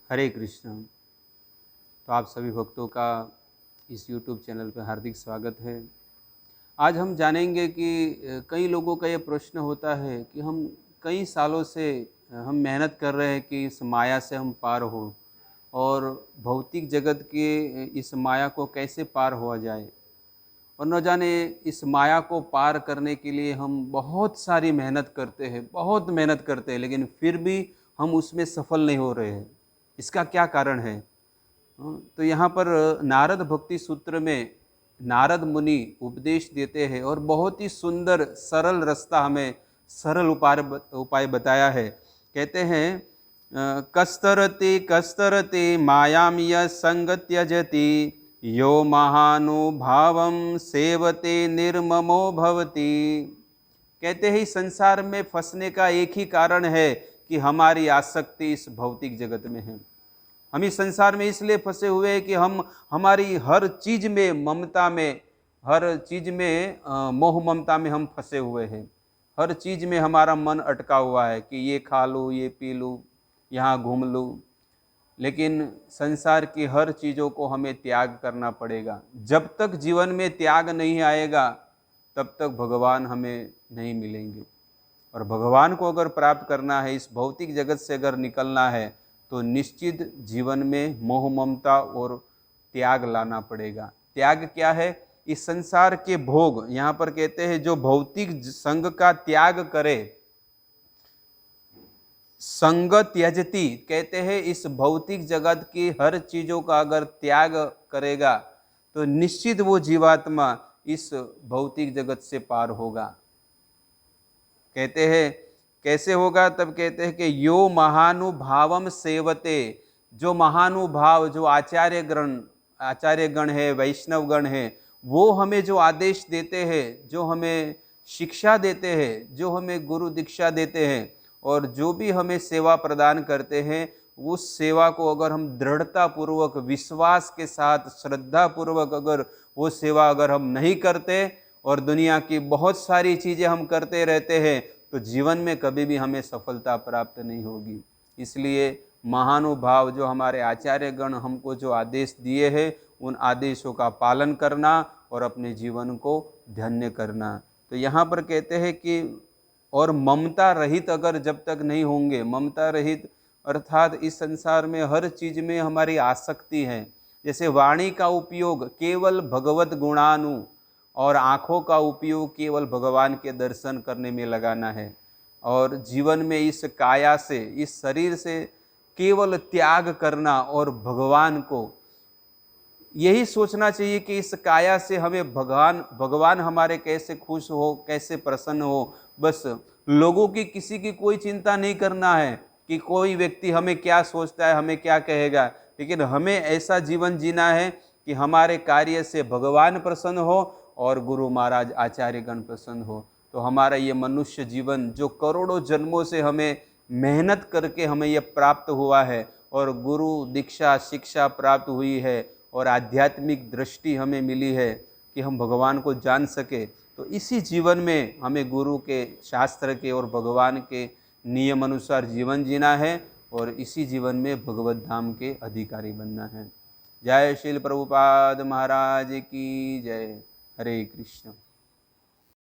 हरे कृष्ण। तो आप सभी भक्तों का इस YouTube चैनल पर हार्दिक स्वागत है। आज हम जानेंगे कि कई लोगों का ये प्रश्न होता है कि हम कई सालों से हम मेहनत कर रहे हैं कि इस माया से हम पार हो और भौतिक जगत के इस माया को कैसे पार हुआ जाए। और न जाने इस माया को पार करने के लिए हम बहुत सारी मेहनत करते हैं, बहुत मेहनत करते हैं, लेकिन फिर भी हम उसमें सफल नहीं हो रहे हैं। इसका क्या कारण है? तो यहाँ पर नारद भक्ति सूत्र में नारद मुनि उपदेश देते हैं और बहुत ही सुंदर सरल रास्ता हमें सरल उपाय बताया है। कहते हैं कस्तरति कस्तरति मायाम यः संग त्यजति यो महानुभावम सेवते निर्ममो भवति। कहते हैं इस संसार में फंसने का एक ही कारण है कि हमारी आसक्ति इस भौतिक जगत में है। हम इस संसार में इसलिए फंसे हुए हैं कि हम हमारी हर चीज में ममता में, हर चीज में मोह ममता में हम फंसे हुए हैं। हर चीज में हमारा मन अटका हुआ है कि ये खा लूँ, ये पी लूँ, यहाँ घूम लूँ। लेकिन संसार की हर चीज़ों को हमें त्याग करना पड़ेगा। जब तक जीवन में त्याग नहीं आएगा तब तक भगवान हमें नहीं मिलेंगे। और भगवान को अगर प्राप्त करना है, इस भौतिक जगत से अगर निकलना है, तो निश्चित जीवन में मोह ममता और त्याग लाना पड़ेगा। त्याग क्या है? इस संसार के भोग, यहाँ पर कहते हैं जो भौतिक संग का त्याग करे, संग त्यजति, कहते हैं इस भौतिक जगत की हर चीजों का अगर त्याग करेगा तो निश्चित वो जीवात्मा इस भौतिक जगत से पार होगा। कहते हैं कैसे होगा? तब कहते हैं कि यो महानुभावम सेवते, जो महानुभाव, जो आचार्यगण है, वैष्णवगण है, वो हमें जो आदेश देते हैं, जो हमें शिक्षा देते हैं, जो हमें गुरु दीक्षा देते हैं और जो भी हमें सेवा प्रदान करते हैं, उस सेवा को अगर हम दृढ़ता पूर्वक, विश्वास के साथ, श्रद्धा पूर्वक अगर वो सेवा अगर हम नहीं करते और दुनिया की बहुत सारी चीज़ें हम करते रहते हैं, तो जीवन में कभी भी हमें सफलता प्राप्त नहीं होगी। इसलिए महानुभाव, जो हमारे आचार्यगण हमको जो आदेश दिए हैं, उन आदेशों का पालन करना और अपने जीवन को धन्य करना। तो यहाँ पर कहते हैं कि और ममता रहित अगर जब तक नहीं होंगे, ममता रहित अर्थात इस संसार में हर चीज में हमारी आसक्ति है। जैसे वाणी का उपयोग केवल भगवत गुणानु और आँखों का उपयोग केवल भगवान के दर्शन करने में लगाना है, और जीवन में इस काया से, इस शरीर से केवल त्याग करना और भगवान को यही सोचना चाहिए कि इस काया से हमें भगवान हमारे कैसे खुश हो, कैसे प्रसन्न हो। बस लोगों की, किसी की कोई चिंता नहीं करना है कि कोई व्यक्ति हमें क्या सोचता है, हमें क्या कहेगा, लेकिन हमें ऐसा जीवन जीना है कि हमारे कार्य से भगवान प्रसन्न हो और गुरु महाराज आचार्यगण प्रसन्न हो। तो हमारा ये मनुष्य जीवन जो करोड़ों जन्मों से हमें मेहनत करके हमें ये प्राप्त हुआ है और गुरु दीक्षा शिक्षा प्राप्त हुई है और आध्यात्मिक दृष्टि हमें मिली है कि हम भगवान को जान सके, तो इसी जीवन में हमें गुरु के, शास्त्र के और भगवान के नियम अनुसार जीवन जीना है और इसी जीवन में भगवत धाम के अधिकारी बनना है। जय श्रील प्रभुपाद महाराज की जय। हरे कृष्ण।